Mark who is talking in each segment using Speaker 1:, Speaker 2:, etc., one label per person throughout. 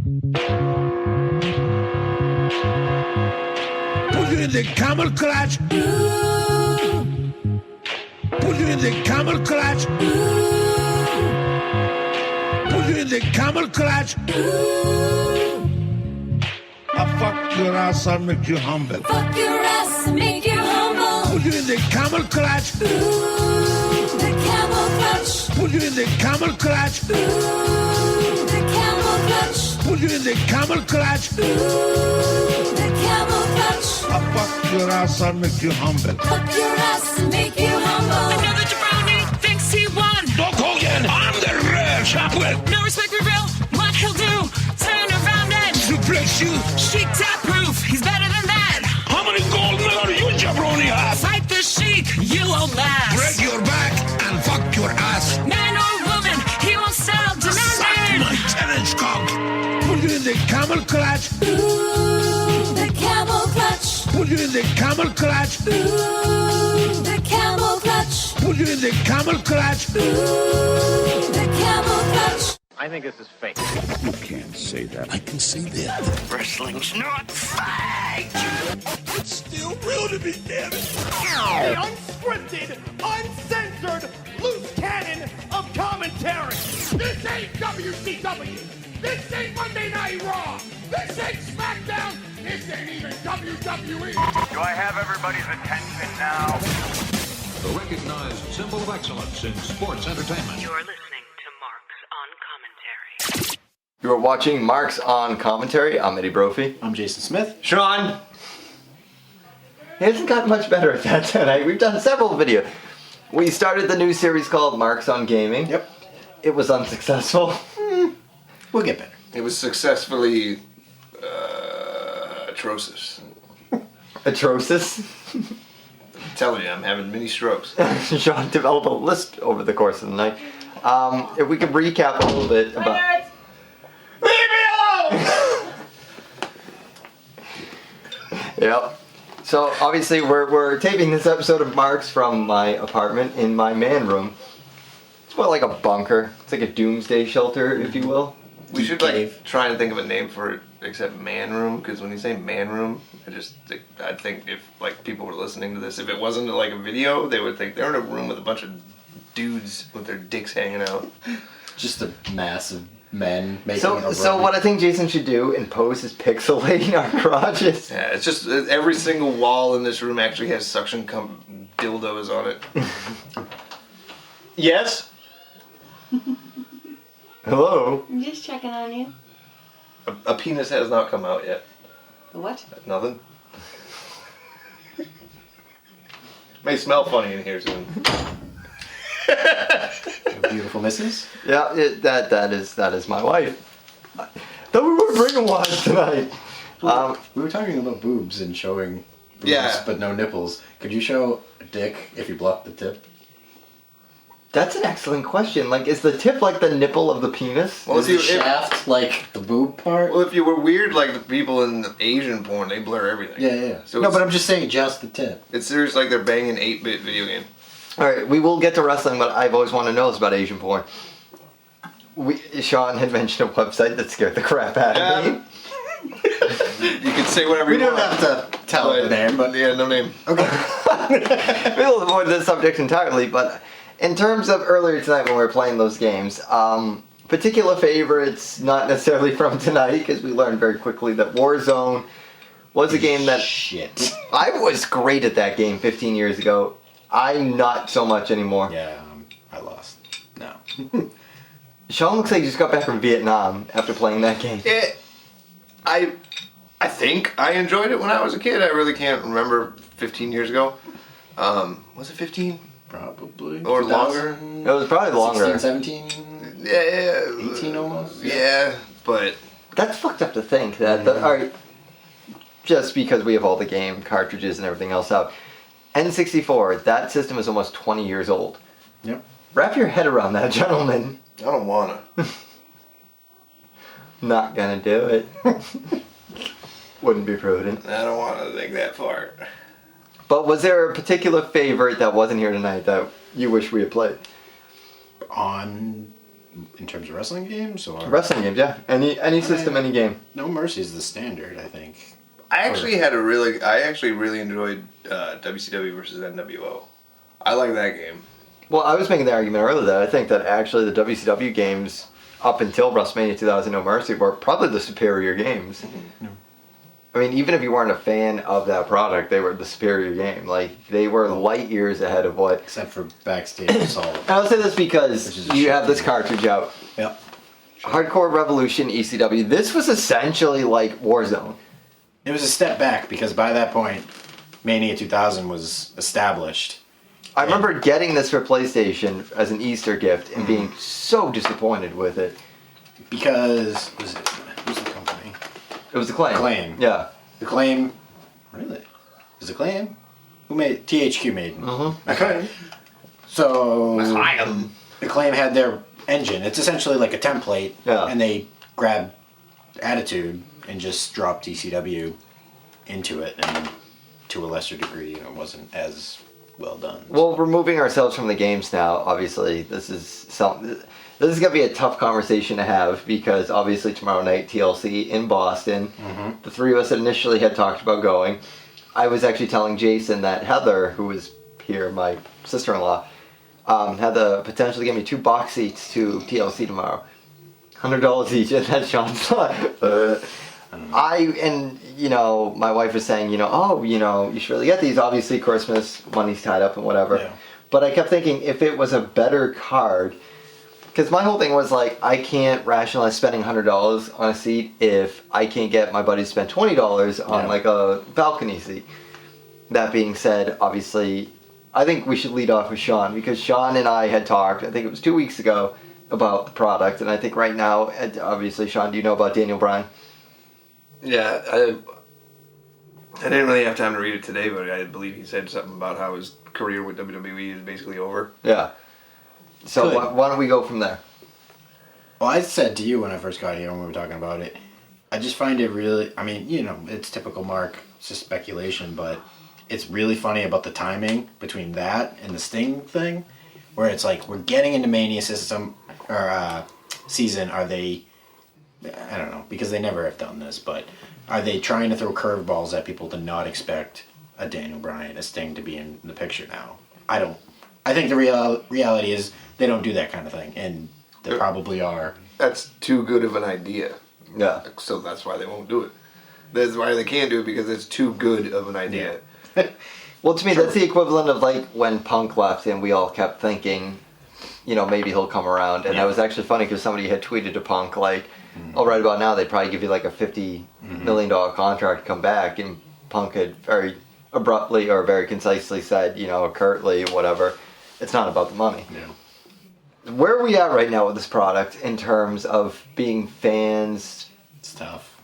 Speaker 1: Put you in the camel clutch. Put you in the camel clutch. Put you in the camel clutch. I fuck your ass and make you humble.
Speaker 2: Fuck your ass and make you humble.
Speaker 1: Put you in the camel clutch.
Speaker 2: The camel clutch.
Speaker 1: Put you in the camel clutch.
Speaker 2: The camel clutch.
Speaker 1: Put you in the camel clutch.
Speaker 2: The camel clutch.
Speaker 1: I fuck your ass and make you humble.
Speaker 2: Fuck your ass and make you humble.
Speaker 3: Another jabroni thinks he won.
Speaker 1: Doc Hogan, I'm the real champion.
Speaker 3: No respect reveal what he'll do. Turn around and
Speaker 1: Suplex you.
Speaker 3: Sheik tap proof. He's better than that.
Speaker 1: How many gold medals you jabroni have?
Speaker 3: Fight the Sheik, you won't last.
Speaker 1: Break your back and fuck your ass.
Speaker 3: Man or woman, he won't settle.
Speaker 1: Suck
Speaker 3: Demanded.
Speaker 1: my tennis cock. Put you in the camel clutch.
Speaker 2: The camel clutch.
Speaker 1: Put you in the camel clutch.
Speaker 2: The camel clutch.
Speaker 1: Put you in the camel clutch.
Speaker 2: The camel clutch.
Speaker 4: I think this is fake.
Speaker 1: You can't say that. I can say that.
Speaker 4: Wrestling's not fake!
Speaker 1: It's still real to me, damn it.
Speaker 5: The unscripted, uncensored, loose cannon of commentary. This ain't WCW. This ain't Monday Night Raw. This ain't SmackDown. This ain't even WWE.
Speaker 4: Do I have everybody's attention now?
Speaker 6: The recognized symbol of excellence in sports entertainment.
Speaker 7: You're listening to Marks on Commentary.
Speaker 8: You are watching Marks on Commentary. I'm Eddie Brophy.
Speaker 9: I'm Jason Smith.
Speaker 8: Sean! He hasn't gotten much better at that tonight. We've done several videos. We started the new series called Marks on Gaming.
Speaker 9: Yep.
Speaker 8: It was unsuccessful.
Speaker 9: We'll get better.
Speaker 10: It was successfully atrocious.
Speaker 8: Atrocious.
Speaker 10: I'm telling you, I'm having mini strokes.
Speaker 8: Sean developed a list over the course of the night. If we could recap a little bit about...
Speaker 10: Leave me alone!
Speaker 8: Yep. So obviously we're taping this episode of Marks from my apartment in my man room. It's more like a bunker. It's like a doomsday shelter, if you will.
Speaker 10: We should try and think of a name for it except man room, because when you say man room, I think if people were listening to this, if it wasn't like a video, they would think they're in a room with a bunch of dudes with their dicks hanging out.
Speaker 9: Just a mass of men making
Speaker 8: So what I think Jason should do in post is pixelate our garages.
Speaker 10: Yeah, it's just every single wall in this room actually has suction dildos on it.
Speaker 9: Yes?
Speaker 8: Hello?
Speaker 11: I'm just checking on you.
Speaker 10: A penis has not come out yet.
Speaker 11: The what?
Speaker 10: Nothing. May smell funny in here soon.
Speaker 9: Beautiful missus.
Speaker 8: Yeah, that is my wife. Thought we were bringing one tonight.
Speaker 9: We were talking about boobs and showing boobs,
Speaker 10: Yeah.
Speaker 9: but no nipples. Could you show a dick if you block the tip?
Speaker 8: That's an excellent question. Like, is the tip like the nipple of the penis?
Speaker 10: Well,
Speaker 9: Is the shaft like the boob part?
Speaker 10: Well, if you were weird like the people in the Asian porn, they blur everything.
Speaker 9: Yeah.
Speaker 10: So
Speaker 9: No, but I'm just saying just the tip.
Speaker 10: It's serious like they're banging 8-bit video game.
Speaker 8: Alright, we will get to wrestling, but I've always wanted to know is about Asian porn. Sean had mentioned a website that scared the crap out of me.
Speaker 10: You can say whatever
Speaker 9: We
Speaker 10: you
Speaker 9: don't
Speaker 10: want.
Speaker 9: have to tell the name, but
Speaker 10: Yeah, no name.
Speaker 9: okay.
Speaker 8: We'll avoid this subject entirely, but in terms of earlier tonight when we were playing those games, particular favorites, not necessarily from tonight, because we learned very quickly that Warzone was a game that...
Speaker 9: Shit.
Speaker 8: I was great at that game 15 years ago. I'm not so much anymore.
Speaker 9: Yeah, I lost. No.
Speaker 8: Sean looks like he just got back from Vietnam after playing that game.
Speaker 10: I think I enjoyed it when I was a kid. I really can't remember 15 years ago. Was it 15?
Speaker 9: Probably.
Speaker 10: Or
Speaker 9: 2000?
Speaker 10: longer?
Speaker 8: It was probably longer.
Speaker 9: 16, 17?
Speaker 10: Yeah.
Speaker 9: 18 almost?
Speaker 10: Yeah, but...
Speaker 8: That's fucked up to think that... Alright, just because we have all the game cartridges and everything else out. N64, that system is almost 20 years old.
Speaker 9: Yep.
Speaker 8: Wrap your head around that, gentlemen.
Speaker 10: I don't wanna.
Speaker 8: Not gonna do it. Wouldn't be prudent.
Speaker 10: I don't wanna think that far.
Speaker 8: But was there a particular favorite that wasn't here tonight that you wish we had played?
Speaker 9: On In terms of wrestling games, or
Speaker 8: Wrestling games, yeah. Any system, any game.
Speaker 9: No Mercy is the standard, I think.
Speaker 10: I actually really enjoyed WCW versus NWO. I like that game.
Speaker 8: Well, I was making the argument earlier that I think that actually the WCW games up until WrestleMania 2000 No Mercy were probably the superior games.
Speaker 9: Mm-hmm.
Speaker 8: I mean, even if you weren't a fan of that product, they were the superior game. Like, they were light years ahead of what...
Speaker 9: Except for Backstage Assault.
Speaker 8: And I'll say this because you have this cartridge out.
Speaker 9: Yep.
Speaker 8: Hardcore Revolution ECW. This was essentially like Warzone.
Speaker 9: It was a step back because by that point, Mania 2000 was established.
Speaker 8: I remember getting this for PlayStation as an Easter gift and being so disappointed with it.
Speaker 9: Because... who's the company?
Speaker 8: It was Acclaim.
Speaker 9: Acclaim.
Speaker 8: Yeah.
Speaker 9: Acclaim. Really? Was Acclaim? Who made THQ made?
Speaker 8: Mm-hmm.
Speaker 9: Okay. So Acclaim had their engine. It's essentially like a template.
Speaker 8: Yeah.
Speaker 9: And they grabbed Attitude and just dropped ECW into it, and to a lesser degree, it wasn't as well done.
Speaker 8: Well, removing ourselves from the games now, obviously, this is going to be a tough conversation to have because obviously tomorrow night TLC in Boston.
Speaker 9: Mm-hmm.
Speaker 8: The three of us initially had talked about going. I was actually telling Jason that Heather, who was here, my sister-in-law, had the potential to give me 2 box seats to TLC tomorrow. $100 each, and that's Sean's thought. My wife was saying, you should really get these. Obviously, Christmas, money's tied up and whatever.
Speaker 9: Yeah.
Speaker 8: But I kept thinking, if it was a better card, because my whole thing was like, I can't rationalize spending $100 on a seat if I can't get my buddy to spend $20 on like a balcony seat. That being said, obviously, I think we should lead off with Sean, because Sean and I had talked, I think it was 2 weeks ago, about the product, and I think right now, obviously, Sean, do you know about Daniel Bryan?
Speaker 10: Yeah, I didn't really have time to read it today, but I believe he said something about how his career with WWE is basically over.
Speaker 8: Yeah. So why don't we go from there?
Speaker 9: Well, I said to you when I first got here when we were talking about it, I just find it really, it's typical Mark, it's just speculation, but it's really funny about the timing between that and the Sting thing, where it's like, we're getting into Mania season, are they, I don't know, because they never have done this, but are they trying to throw curveballs at people to not expect a Daniel Bryan, a Sting to be in the picture now? I think the reality is they don't do that kind of thing, and they probably are.
Speaker 10: That's too good of an idea.
Speaker 8: Yeah.
Speaker 10: So that's why they won't do it. That's why they can't do it, because it's too good of an idea.
Speaker 8: Yeah. Well, to me, that's the equivalent of like when Punk left and we all kept thinking, maybe he'll come around. And that was actually funny because somebody had tweeted to Punk like, right about now they'd probably give you like a $50 million contract to come back. And Punk had very abruptly or very concisely said, curtly, whatever, it's not about the money.
Speaker 9: Yeah.
Speaker 8: Where are we at right now with this product in terms of being fans?
Speaker 9: It's tough.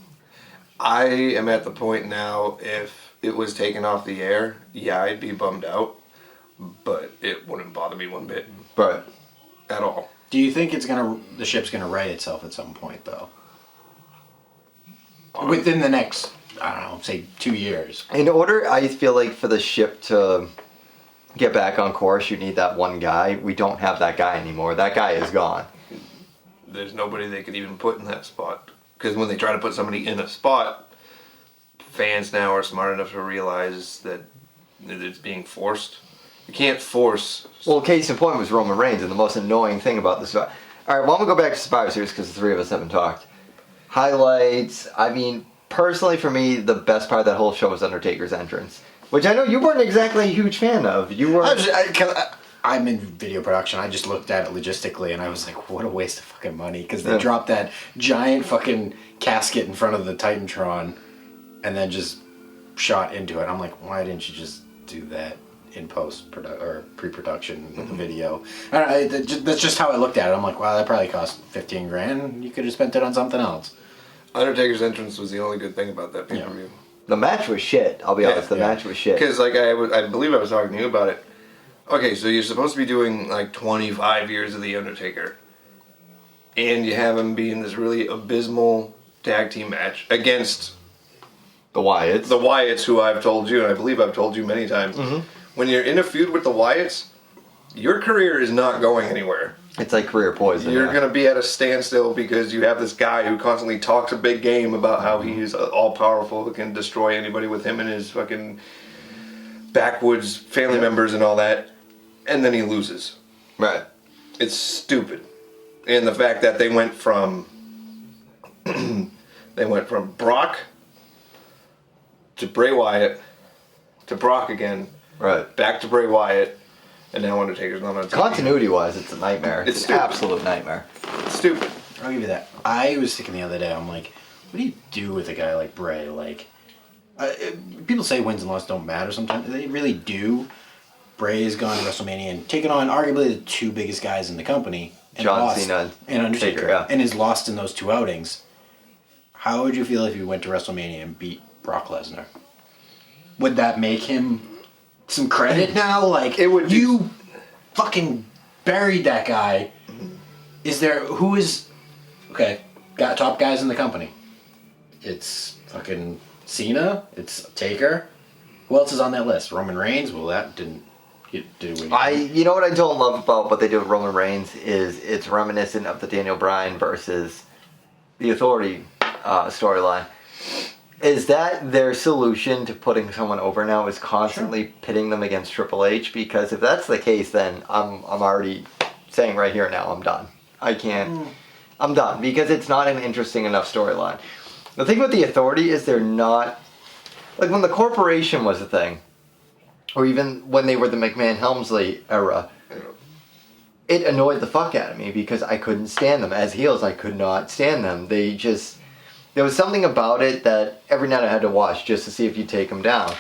Speaker 10: I am at the point now, if it was taken off the air, I'd be bummed out, but it wouldn't bother me one bit.
Speaker 8: Right.
Speaker 10: At all.
Speaker 9: Do you think the ship's gonna right itself at some point, though? Within the next, I don't know, say 2 years.
Speaker 8: In order, I feel like, for the ship to get back on course, you need that one guy. We don't have that guy anymore. That guy is gone.
Speaker 10: There's nobody they could even put in that spot. Because when they try to put somebody in a spot, fans now are smart enough to realize that it's being forced. You can't force.
Speaker 8: Well, case in point was Roman Reigns, and the most annoying thing about this. All right, well, I'm gonna go back to Survivor Series because the three of us haven't talked. Highlights. I mean, personally, for me, the best part of that whole show was Undertaker's entrance, which I know you weren't exactly a huge fan of. You were.
Speaker 9: I'm in video production. I just looked at it logistically, and I was like, what a waste of fucking money, because they dropped that giant fucking casket in front of the Titantron, and then just shot into it. I'm like, why didn't you just do that in or pre-production with the video? I don't know, that's just how I looked at it. I'm like, wow, that probably cost $15,000. You could have spent it on something else.
Speaker 10: Undertaker's entrance was the only good thing about that pay-per-view.
Speaker 8: The match was shit. I'll be honest. The match was shit.
Speaker 10: Because I believe I was talking to you about it. Okay, so you're supposed to be doing like 25 years of the Undertaker, and you have him be in this really abysmal tag team match against
Speaker 8: the Wyatts.
Speaker 10: The Wyatts, who I've told you, and I believe I've told you many times, when you're in a feud with the Wyatts, your career is not going anywhere.
Speaker 8: It's like career poison.
Speaker 10: You're
Speaker 8: yeah.
Speaker 10: going to be at a standstill because you have this guy who constantly talks a big game about how he's all powerful, who can destroy anybody with him and his fucking backwoods family members and all that, and then he loses.
Speaker 8: Right.
Speaker 10: It's stupid. And the fact that they went from Brock to Bray Wyatt to Brock again,
Speaker 8: right,
Speaker 10: back to Bray Wyatt, and now Undertaker's not on TV.
Speaker 8: Continuity-wise, it's a nightmare. It's an
Speaker 10: stupid.
Speaker 8: absolute nightmare.
Speaker 10: It's stupid.
Speaker 9: I'll give you that. I was thinking the other day, I'm like, what do you do with a guy like Bray? Like, people say wins and losses don't matter sometimes. They really do. Bray has gone to WrestleMania and taken on arguably the two biggest guys in the company. And
Speaker 8: John
Speaker 9: lost,
Speaker 8: Cena
Speaker 9: and Undertaker.
Speaker 8: yeah.
Speaker 9: And is lost in those two outings. How would you feel if you went to WrestleMania and beat Brock Lesnar? Would that make him some credit now? Like,
Speaker 10: it would.
Speaker 9: You fucking buried that guy. Okay, got top guys in the company. It's fucking Cena. It's Taker. Who else is on that list? Roman Reigns? Well, that didn't do anything.
Speaker 8: You know what I don't love about what they do with Roman Reigns is it's reminiscent of the Daniel Bryan versus the Authority storyline. Is that their solution to putting someone over now is constantly pitting them against Triple H? Because if that's the case, then I'm already saying right here now I'm done. I can't. I'm done because it's not an interesting enough storyline. The thing with the Authority is they're not like when the Corporation was a thing, or even when they were the McMahon-Helmsley era. It annoyed the fuck out of me because I couldn't stand them as heels. I could not stand them. There was something about it that every night I had to watch just to see if you take them down.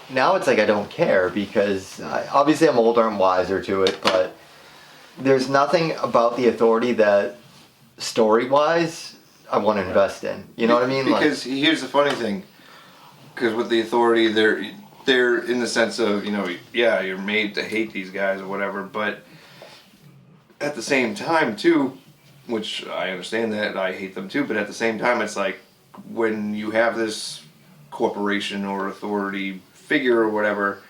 Speaker 8: Now it's like I don't care because obviously I'm older and wiser to it, but there's nothing about the Authority that story-wise I want to invest in. You know what I mean?
Speaker 10: Because here's the funny thing. Because with the Authority, they're in the sense of, you're made to hate these guys or whatever, but at the same time, too, which I understand that, I hate them too, but at the same time, it's like when you have this corporation or authority figure or whatever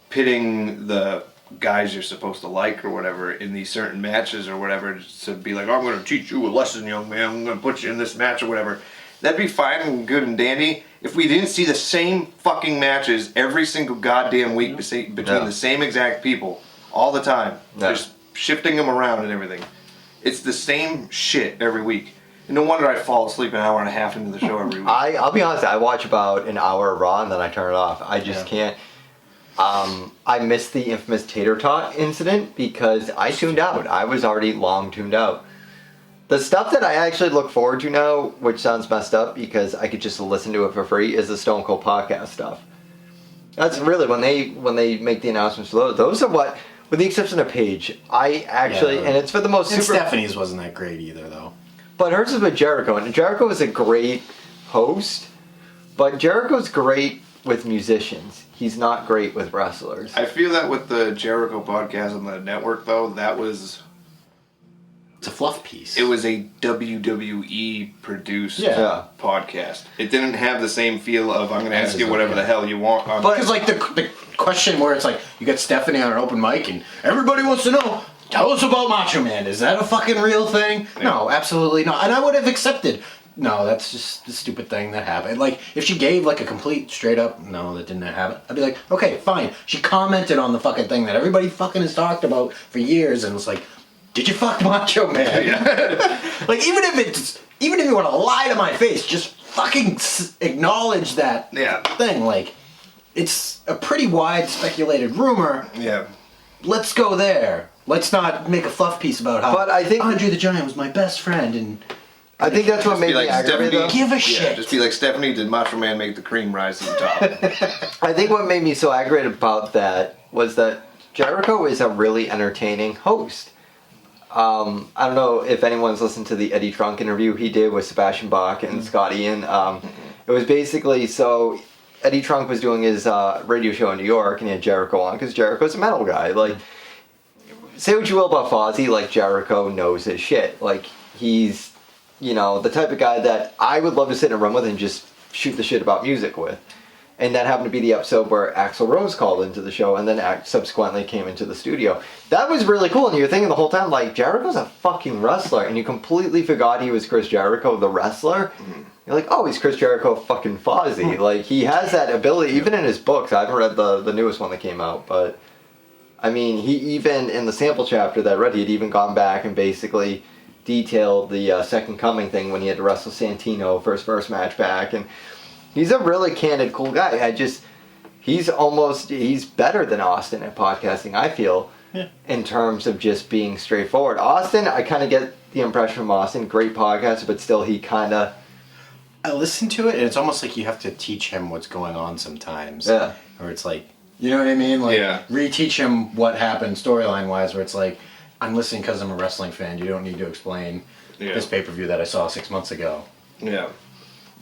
Speaker 10: pitting the guys you're supposed to like or whatever in these certain matches or whatever to be like, I'm going to teach you a lesson, young man, I'm going to put you in this match or whatever. That'd be fine and good and dandy if we didn't see the same fucking matches every single goddamn week between the same exact people all the time. Just shifting them around and everything. It's the same shit every week. And no wonder I fall asleep an hour and a half into the show every week.
Speaker 8: I'll be honest, I watch about an hour of Raw and then I turn it off. I just can't. I missed the infamous Tater Tot incident because I tuned out. I was already long tuned out. The stuff that I actually look forward to now, which sounds messed up because I could just listen to it for free, is the Stone Cold podcast stuff. That's really when they make the announcements for those are what, with the exception of Paige, I actually, and it's for the most
Speaker 9: and
Speaker 8: super...
Speaker 9: Stephanie's wasn't that great either, though.
Speaker 8: But hers is with Jericho, and Jericho is a great host, but Jericho's great with musicians. He's not great with wrestlers.
Speaker 10: I feel that with the Jericho podcast on the network, though, that was...
Speaker 9: It's a fluff piece.
Speaker 10: It was a WWE produced podcast. It didn't have the same feel of I'm going to ask you whatever the hell you want.
Speaker 9: But it's like the question where it's like you got Stephanie on an open mic and everybody wants to know, tell us about Macho Man. Is that a fucking real thing? Yeah. No, absolutely not. And I would have accepted. No, that's just the stupid thing that happened. Like, if she gave, like, a complete, straight up, no, that didn't happen, I'd be like, okay, fine. She commented on the fucking thing that everybody fucking has talked about for years, and it's like, did you fuck Macho Man? Like, even if you want to lie to my face, just fucking acknowledge that thing. Like, it's a pretty wide speculated rumor.
Speaker 10: Yeah.
Speaker 9: Let's go there. Let's not make a fluff piece about how
Speaker 8: but I think
Speaker 9: Andre the Giant was my best friend, and...
Speaker 8: I think that's what made me aggravated.
Speaker 9: Give a shit.
Speaker 10: Just be like, Stephanie, did Macho Man make the cream rise to the top?
Speaker 8: I think what made me so aggravated about that was that Jericho is a really entertaining host. I don't know if anyone's listened to the Eddie Trunk interview he did with Sebastian Bach and Scott Ian. It was basically, so Eddie Trunk was doing his radio show in New York and he had Jericho on because Jericho's a metal guy. Like, say what you will about Fozzy, like, Jericho knows his shit. Like, he's... the type of guy that I would love to sit in a room with and just shoot the shit about music with. And that happened to be the episode where Axl Rose called into the show and then subsequently came into the studio. That was really cool, and you're thinking the whole time, like, Jericho's a fucking wrestler, and you completely forgot he was Chris Jericho, the wrestler. You're like, oh, he's Chris Jericho fucking Fozzy. Like, he has that ability, even in his books. I haven't read the newest one that came out, but, I mean, he even, in the sample chapter that I read, he had even gone back and basically detailed the Second Coming thing when he had to wrestle Santino for his first match back, and he's a really candid, cool guy. He's better than Austin at podcasting, I feel, in terms of just being straightforward. Austin, I kind of get the impression from Austin, great podcaster, but still he kind of...
Speaker 9: I listen to it, and it's almost like you have to teach him what's going on sometimes.
Speaker 8: Yeah.
Speaker 9: Or it's like, you know what I mean? Like,
Speaker 10: Yeah.
Speaker 9: reteach him what happened storyline-wise, where it's like, I'm listening because I'm a wrestling fan. You don't need to explain this pay-per-view that I saw 6 months ago.
Speaker 10: Yeah.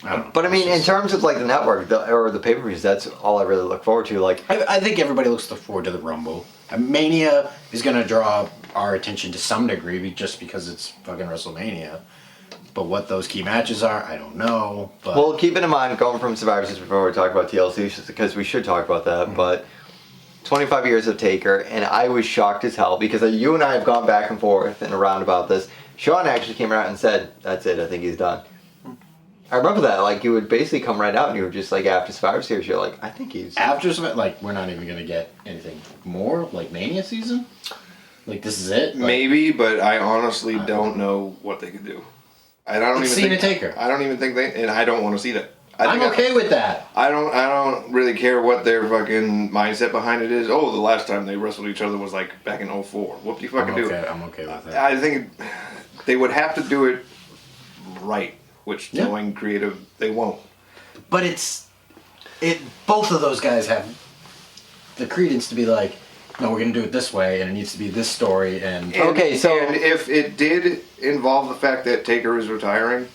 Speaker 9: I don't know.
Speaker 8: But I mean, in terms of like the network or the pay-per-views, that's all I really look forward to. Like,
Speaker 9: I think everybody looks forward to the Rumble. Mania is going to draw our attention to some degree just because it's fucking WrestleMania. But what those key matches are, I don't know. But
Speaker 8: well, keeping in mind, going from Survivor Series before we talk about TLC, just because we should talk about that, but 25 years of Taker, and I was shocked as hell because you and I have gone back and forth and around about this. Sean actually came out and said, that's it, I think he's done. I remember that, like, you would basically come right out and you were just like, after Survivor Series, you're like, I think he's...
Speaker 9: After Survivor, like, we're not even going to get anything more, like Mania season? Like, this is it? Like,
Speaker 10: Maybe, but I honestly don't know what they could do. I don't even
Speaker 9: Cena
Speaker 10: think
Speaker 9: Taker.
Speaker 10: I don't even think they, and I don't want to see that.
Speaker 9: I'm okay with that.
Speaker 10: I don't really care what their fucking mindset behind it is. Oh, the last time they wrestled each other was like back in 04. What do you fucking do?
Speaker 9: I'm okay with that.
Speaker 10: I think they would have to do it right, which knowing creative, they won't.
Speaker 9: But both of those guys have the credence to be like, no, we're going to do it this way, and it needs to be this story, and...
Speaker 8: Okay, so...
Speaker 10: And if it did involve the fact that Taker is retiring...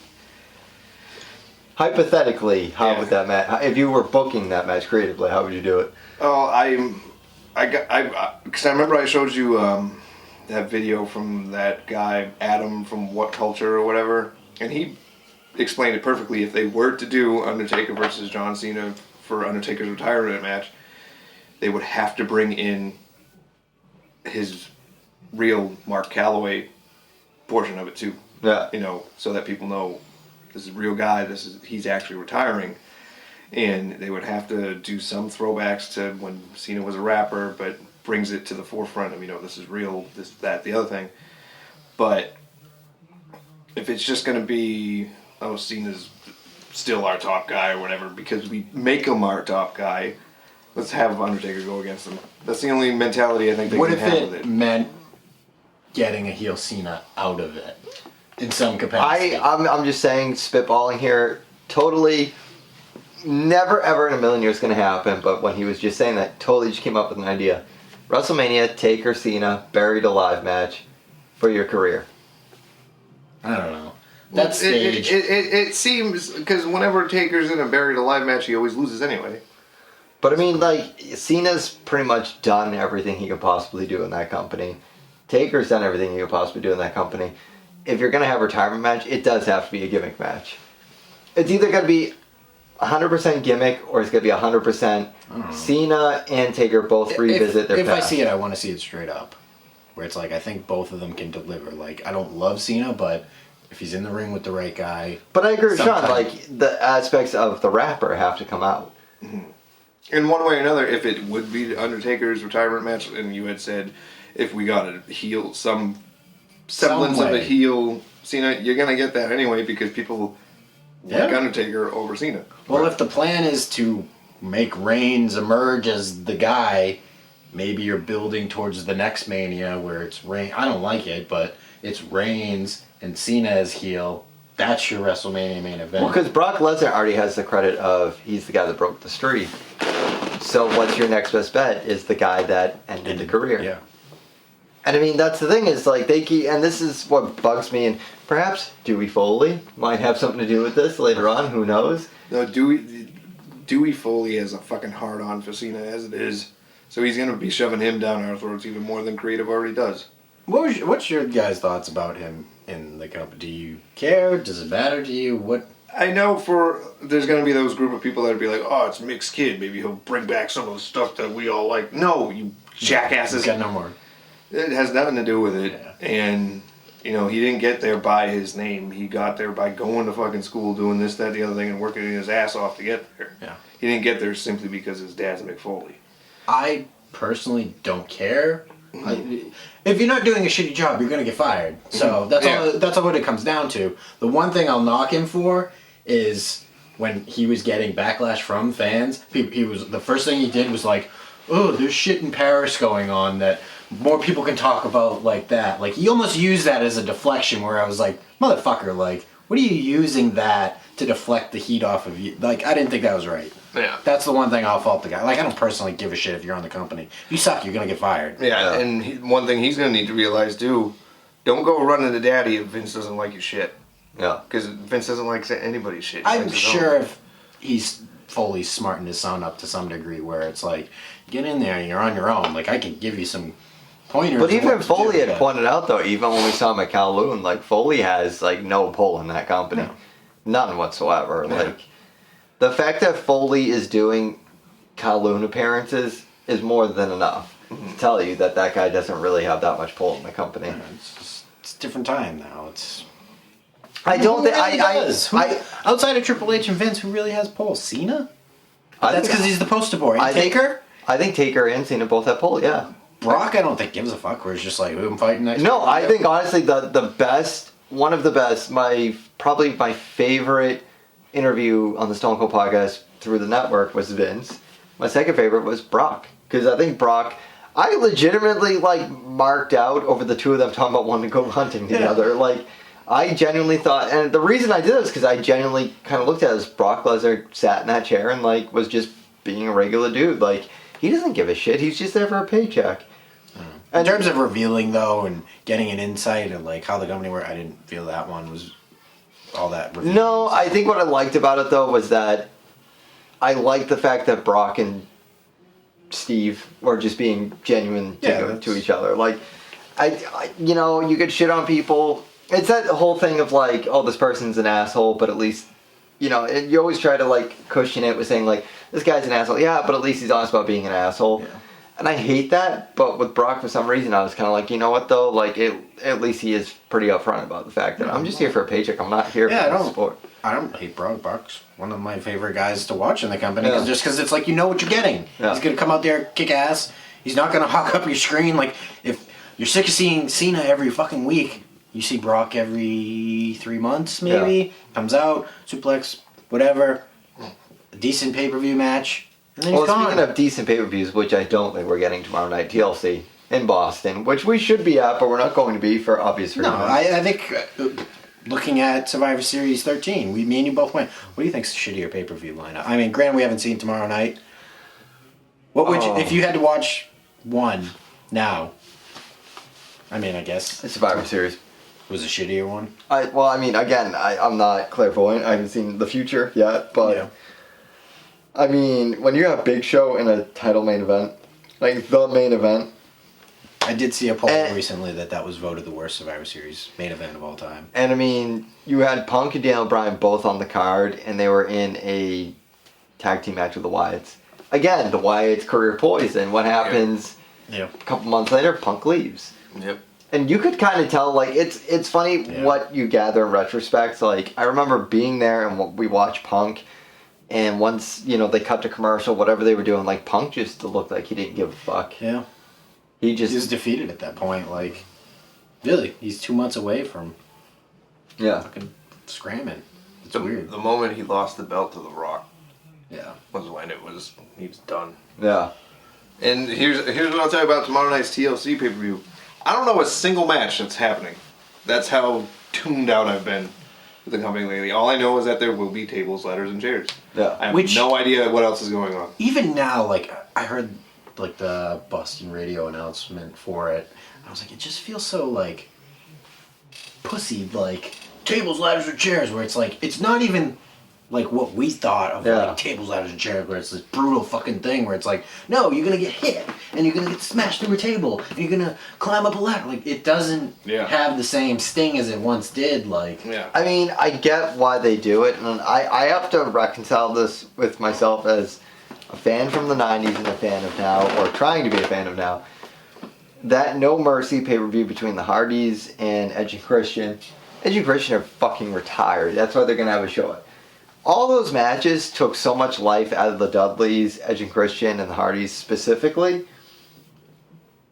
Speaker 8: Hypothetically, how would that match... If you were booking that match creatively, how would you do it?
Speaker 10: Oh, because I remember I showed you that video from that guy, Adam, from What Culture or whatever, and he explained it perfectly. If they were to do Undertaker versus John Cena for Undertaker's retirement match, they would have to bring in his real Mark Calloway portion of it too.
Speaker 8: Yeah.
Speaker 10: You know, so that people know this is a real guy, he's actually retiring. And they would have to do some throwbacks to when Cena was a rapper, but brings it to the forefront of, you know, this is real, this, that, the other thing. But if it's just going to be, oh, Cena's still our top guy or whatever, because we make him our top guy, let's have Undertaker go against him. That's the only mentality I think they
Speaker 9: What
Speaker 10: can
Speaker 9: if
Speaker 10: have with
Speaker 9: it
Speaker 10: it.
Speaker 9: meant getting a heel Cena out of it in some capacity?
Speaker 8: I'm just saying, spitballing here, totally, never ever in a million years going to happen, but when he was just saying that, totally just came up with an idea. WrestleMania, Taker, Cena, buried alive match for your career.
Speaker 9: I don't know.
Speaker 10: Well,
Speaker 9: That stage...
Speaker 10: It seems, because whenever Taker's in a buried alive match, he always loses anyway.
Speaker 8: But I mean, like, Cena's pretty much done everything he could possibly do in that company. Taker's done everything he could possibly do in that company. If you're going to have a retirement match, it does have to be a gimmick match. It's either going to be 100% gimmick or it's going to be 100% Cena and Taker both revisit their
Speaker 9: past. If I see it, I want to see it straight up. Where it's like, I think both of them can deliver. Like, I don't love Cena, but if he's in the ring with the right guy...
Speaker 8: But I agree with Sean, like, the aspects of the rapper have to come out.
Speaker 10: Mm-hmm. In one way or another, if it would be Undertaker's retirement match, and you had said, if we got a heel, some semblance of a heel Cena, you're going to get that anyway because people like Undertaker over Cena.
Speaker 9: Well, if the plan is to make Reigns emerge as the guy, maybe you're building towards the next Mania where it's Reigns. I don't like it, but it's Reigns and Cena as heel. That's your WrestleMania main event.
Speaker 8: Well, because Brock Lesnar already has the credit of he's the guy that broke the streak. So what's your next best bet is the guy that ended the career.
Speaker 9: Yeah.
Speaker 8: And I mean, that's the thing is, like, they keep, and this is what bugs me, and perhaps Dewey Foley might have something to do with this later on, who knows?
Speaker 10: No, Dewey Foley has a fucking hard-on for Cena as it is, so he's going to be shoving him down our throats even more than Creative already does.
Speaker 9: What's your guys' thoughts about him in the company? Do you care? Does it matter to you? What?
Speaker 10: I know there's going to be those group of people that would be like, oh, it's Mick's kid. Maybe he'll bring back some of the stuff that we all like. No, you jackasses.
Speaker 9: Got no more.
Speaker 10: It has nothing to do with it.
Speaker 9: Yeah.
Speaker 10: And, he didn't get there by his name. He got there by going to fucking school, doing this, that, the other thing, and working his ass off to get there.
Speaker 9: Yeah.
Speaker 10: He didn't get there simply because his dad's Mick Foley.
Speaker 9: I personally don't care. If you're not doing a shitty job, you're gonna get fired. So that's all what it comes down to. The one thing I'll knock him for is when he was getting backlash from fans. He was the first thing he did was like, "Oh, there's shit in Paris going on that more people can talk about like that." Like he almost used that as a deflection. Where I was like, "Motherfucker, like, what are you using that to deflect the heat off of you?" Like I didn't think that was right.
Speaker 10: Yeah.
Speaker 9: That's the one thing I'll fault the guy. Like, I don't personally give a shit if you're on the company. If you suck, you're going to get fired.
Speaker 10: Yeah, and one thing he's going to need to realize, too, don't go running to daddy if Vince doesn't like your shit.
Speaker 8: Yeah.
Speaker 10: Because Vince doesn't like anybody's shit.
Speaker 9: I'm sure if he's fully smarting his son up to some degree where it's like, get in there and you're on your own. Like, I can give you some pointers.
Speaker 8: But even Foley had pointed out, though, even when we saw him at Kowloon, like, Foley has, like, no pull in that company.
Speaker 9: No.
Speaker 8: None whatsoever. Yeah. Like, the fact that Foley is doing Kowloon appearances is more than enough to tell you that guy doesn't really have that much pull in the company.
Speaker 9: Yeah, it's a different time now.
Speaker 8: I don't think
Speaker 9: outside of Triple H and Vince, who really has pull? Cena? That's because he's the poster boy. And Taker?
Speaker 8: I think Taker and Cena both have pull. Yeah.
Speaker 9: Brock, I don't think gives a fuck. Where it's just like, who I'm fighting next.
Speaker 8: No, I think honestly the best, one of the best, probably my favorite interview on the Stone Cold podcast through the network was Vince. My second favorite was Brock, because I think Brock, I legitimately like marked out over the two of them talking about wanting to go hunting together. Like, I genuinely thought, and the reason I did this because I genuinely kind of looked at it as Brock Lesnar sat in that chair and like was just being a regular dude. Like, he doesn't give a shit. He's just there for a paycheck.
Speaker 9: In terms of revealing though and getting an insight of like how the company worked, I didn't feel that one was all that revealing.
Speaker 8: No, I think what I liked about it though was that I liked the fact that Brock and Steve were just being genuine to each other. Like, I you could shit on people. It's that whole thing of like, oh, this person's an asshole, but at least, you always try to like cushion it with saying like, this guy's an asshole. Yeah, but at least he's honest about being an asshole. Yeah. And I hate that, but with Brock, for some reason, I was kind of like, you know what, though? Like, at least he is pretty upfront about the fact that I'm just here for a paycheck. I'm not here for the sport.
Speaker 9: I don't hate Brock. Brock's one of my favorite guys to watch in the company, just because it's like, you know what you're getting. Yeah. He's going to come out there, kick ass. He's not going to hawk up your screen. Like, if you're sick of seeing Cena every fucking week, you see Brock every 3 months, maybe. Comes out, suplex, whatever. A decent pay-per-view match.
Speaker 8: Well, speaking of decent pay-per-views, which I don't think we're getting tomorrow night, TLC in Boston, which we should be at, but we're not going to be for obvious reasons.
Speaker 9: No, I think looking at Survivor Series 13, me and you both went, what do you think's the shittier pay-per-view lineup? I mean, granted, we haven't seen tomorrow night. What would you, if you had to watch one now? I mean, I guess
Speaker 8: the Survivor Series
Speaker 9: was a shittier one.
Speaker 8: I'm not clairvoyant. I haven't seen the future yet, but. Yeah. I mean, when you have Big Show in a title main event, like the main event.
Speaker 9: I did see a poll recently that was voted the worst Survivor Series main event of all time.
Speaker 8: And I mean, you had Punk and Daniel Bryan both on the card, and they were in a tag team match with the Wyatts. Again, the Wyatts' career poison. What happens a couple months later? Punk leaves.
Speaker 10: Yep.
Speaker 8: And you could kind of tell, like, it's funny what you gather in retrospect. Like, I remember being there and we watched Punk. And once, they cut to commercial, whatever they were doing, like, Punk just looked like he didn't give a fuck.
Speaker 9: Yeah.
Speaker 8: He
Speaker 9: was defeated at that point. Like, really, he's 2 months away from fucking scramming. It's weird.
Speaker 10: The moment he lost the belt to The Rock was when he was done.
Speaker 8: Yeah.
Speaker 10: And here's what I'll tell you about tomorrow night's TLC pay-per-view. I don't know a single match that's happening. That's how tuned out I've been with the company lately. All I know is that there will be tables, ladders, and chairs.
Speaker 8: Yeah.
Speaker 10: I have no idea what else is going on.
Speaker 9: Even now, like, I heard, like, the Boston radio announcement for it. I was like, it just feels so, like, pussy, like, tables, ladders, or chairs, where it's like, it's not even like what we thought of like tables, ladders, and chairs, where it's this brutal fucking thing where it's like, no, you're gonna get hit and you're gonna get smashed through a table and you're gonna climb up a ladder. Like it doesn't have the same sting as it once did. Like,
Speaker 8: I mean, I get why they do it, and I have to reconcile this with myself as a fan from the 90s and a fan of now, or trying to be a fan of now. That No Mercy pay-per-view between the Hardys and Edge and Christian. Edge and Christian are fucking retired. That's why they're going to have a show. All those matches took so much life out of the Dudleys, Edge and Christian, and the Hardys specifically.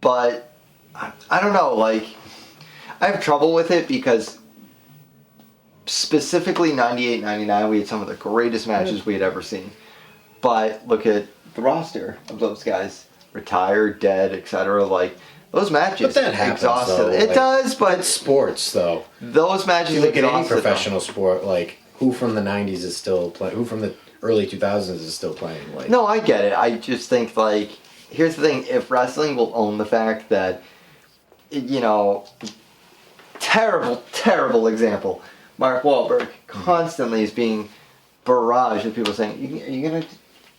Speaker 8: But, I don't know, like, I have trouble with it because specifically 98, 99, we had some of the greatest matches we had ever seen. But look at the roster of those guys. Retired, dead, etc. Like, those matches
Speaker 9: but that happens,
Speaker 8: exhausted.
Speaker 9: though.
Speaker 8: It
Speaker 9: like,
Speaker 8: does, but
Speaker 9: it's sports, though.
Speaker 8: Those matches
Speaker 9: you look at any
Speaker 8: exhausted
Speaker 9: professional sport, like who from the 90s is still playing, who from the early 2000s is still playing. Like,
Speaker 8: no, I get it. I just think, like, here's the thing. If wrestling will own the fact that, you know, terrible example. Mark Wahlberg constantly is being barraged with people saying, are you going to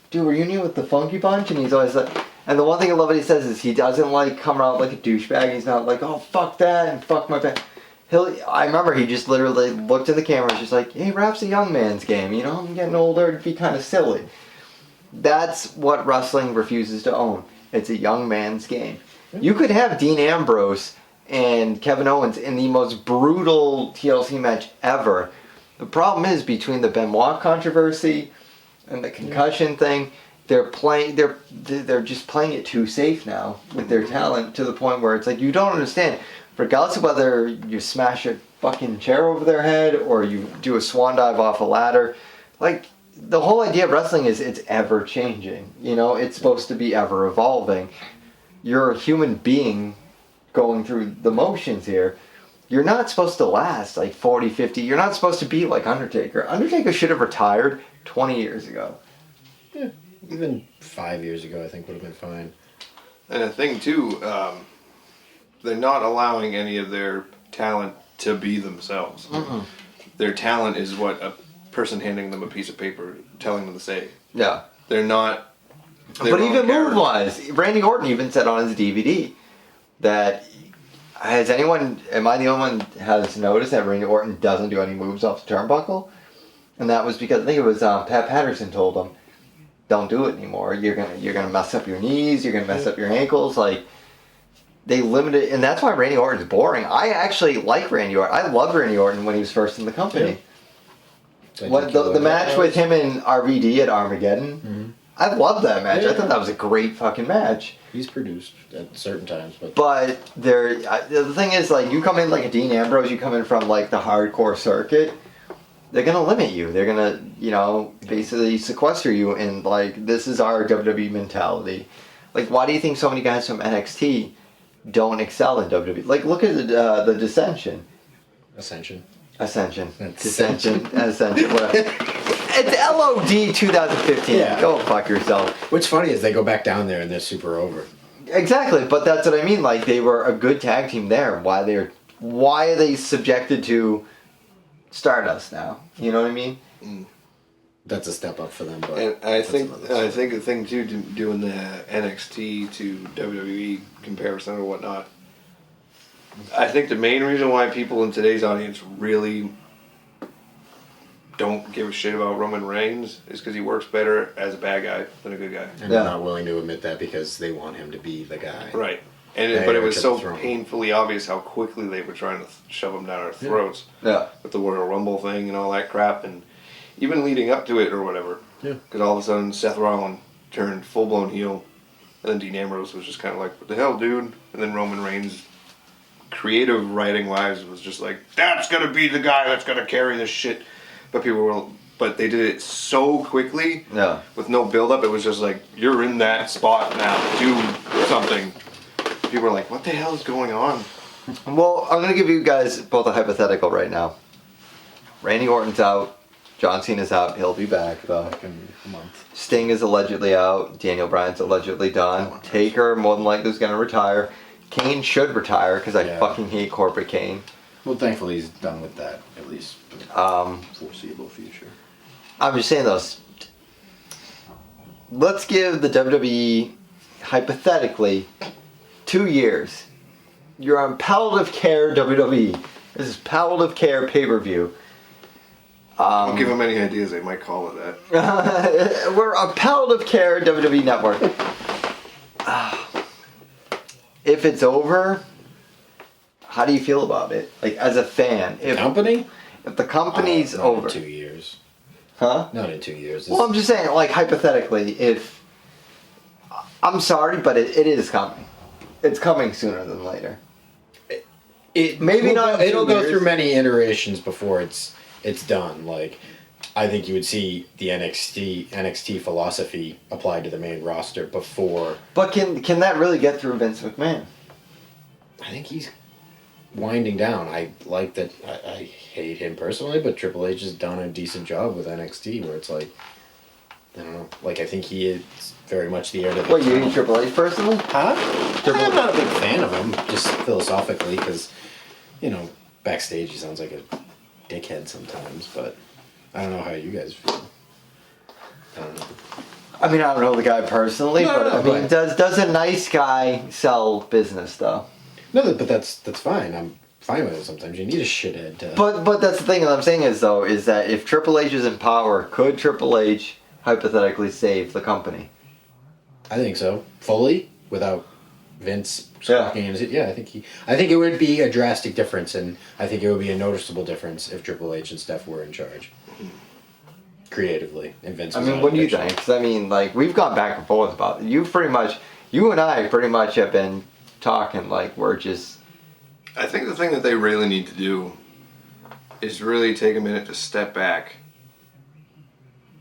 Speaker 8: do a reunion with the Funky Bunch? And he's always like, and the one thing I love what he says is he doesn't like come out like a douchebag. He's not like, oh, fuck that and fuck my band. I remember he just literally looked at the camera and was just like, hey, rap's a young man's game. You know, I'm getting older. It'd be kind of silly. That's what wrestling refuses to own. It's a young man's game. You could have Dean Ambrose and Kevin Owens in the most brutal TLC match ever. The problem is, between the Benoit controversy and the concussion thing, they're just playing it too safe now with their talent, to the point where it's like, you don't understand. Regardless of whether you smash a fucking chair over their head or you do a swan dive off a ladder, like, the whole idea of wrestling is it's ever changing. You know, it's supposed to be ever evolving. You're a human being going through the motions here. You're not supposed to last like 40, 50. You're not supposed to be like Undertaker. Undertaker should have retired 20 years ago.
Speaker 9: Yeah, even 5 years ago, I think would have been fine.
Speaker 10: And the thing too, they're not allowing any of their talent to be themselves. Their talent is what a person handing them a piece of paper telling them to say.
Speaker 8: Yeah.
Speaker 10: They're not.
Speaker 8: But even move-wise, Randy Orton even said on his DVD that, am I the only one that has noticed that Randy Orton doesn't do any moves off the turnbuckle? And that was because, I think it was Pat Patterson told him, don't do it anymore. You're gonna mess up your knees, you're gonna mess up your ankles. Like, they limited, and that's why Randy Orton's boring. I actually like Randy Orton. I loved Randy Orton when he was first in the company. Yeah. The match with him and RVD at Armageddon, I loved that match. I thought that was a great fucking match.
Speaker 9: He's produced at certain times,
Speaker 8: but the thing is, like, you come in like a Dean Ambrose, you come in from like the hardcore circuit, they're gonna limit you. They're gonna, you know, basically sequester you, and like, this is our WWE mentality. Like, why do you think so many guys from NXT don't excel in WWE? Like, look at the Descension. Ascension. Whatever. It's LOD 2015.
Speaker 9: Yeah.
Speaker 8: Go fuck yourself.
Speaker 9: What's funny is they go back down there and they're super over.
Speaker 8: Exactly, but that's what I mean. Like, they were a good tag team there. Why are they subjected to Stardust now? You know what I mean?
Speaker 9: That's a step up for them. But
Speaker 10: and I think the thing too, doing the NXT to WWE comparison or whatnot, I think the main reason why people in today's audience really don't give a shit about Roman Reigns is because he works better as a bad guy than a good guy.
Speaker 9: And they're not willing to admit that because they want him to be the guy.
Speaker 10: Right. But it was so painfully obvious how quickly they were trying to shove him down our throats.
Speaker 8: Yeah.
Speaker 10: With the Royal Rumble thing and all that crap, and even leading up to it or whatever.
Speaker 9: Yeah.
Speaker 10: Because all of a sudden Seth Rollins turned full-blown heel, and then Dean Ambrose was just kind of like, what the hell, dude? And then Roman Reigns, creative writing-wise, was just like, that's going to be the guy that's going to carry this shit. But they did it so quickly, with no build-up. It was just like, you're in that spot now. Do something. People were like, what the hell is going on?
Speaker 8: Well, I'm going to give you guys both a hypothetical right now. Randy Orton's out. John Cena's out. He'll be back, though.
Speaker 9: In a month.
Speaker 8: Sting is allegedly out. Daniel Bryan's allegedly done. Taker, more than likely, is going to retire. Kane should retire, because I fucking hate corporate Kane.
Speaker 9: Well, thankfully he's done with that, at least for the foreseeable future.
Speaker 8: I'm just saying those. Let's give the WWE, hypothetically, 2 years. You're on palliative care WWE. This is palliative care pay-per-view.
Speaker 10: Don't give them any ideas. They might call it that.
Speaker 8: We're a palliative care WWE network. If it's over, how do you feel about it? Like, as a fan.
Speaker 9: The company?
Speaker 8: If the company's
Speaker 9: not
Speaker 8: over.
Speaker 9: In 2 years.
Speaker 8: Huh?
Speaker 9: Not in 2 years.
Speaker 8: Well, I'm just saying, like, hypothetically, if... I'm sorry, but it is coming. It's coming sooner than later. Maybe not.
Speaker 9: It'll go through many iterations before it's done. Like, I think you would see the NXT philosophy applied to the main roster before.
Speaker 8: But can that really get through Vince McMahon?
Speaker 9: I think he's winding down. I like that. I hate him personally, but Triple H has done a decent job with NXT, where it's like, I don't know. Like, I think he is very much the heir to the
Speaker 8: What, you hate Triple H personally?
Speaker 9: Huh? I'm not a big fan of him, just philosophically, because, you know, backstage he sounds like a dickhead sometimes, but I don't know how you guys feel. I don't know.
Speaker 8: I mean, I don't know the guy personally, but does a nice guy sell business, though?
Speaker 9: No, but that's fine. I'm fine with it sometimes. You need a shithead to...
Speaker 8: But that's the thing that I'm saying is that if Triple H is in power, could Triple H hypothetically save the company?
Speaker 9: I think so. Fully? Without Vince squawking in his... Yeah, I think it would be a drastic difference, and I think it would be a noticeable difference if Triple H and Steph were in charge. Creatively. And Vince was
Speaker 8: what do you think? Because, I mean, like, we've gone back and forth about it. You and I pretty much have been talking like we're just...
Speaker 10: I think the thing that they really need to do is really take a minute to step back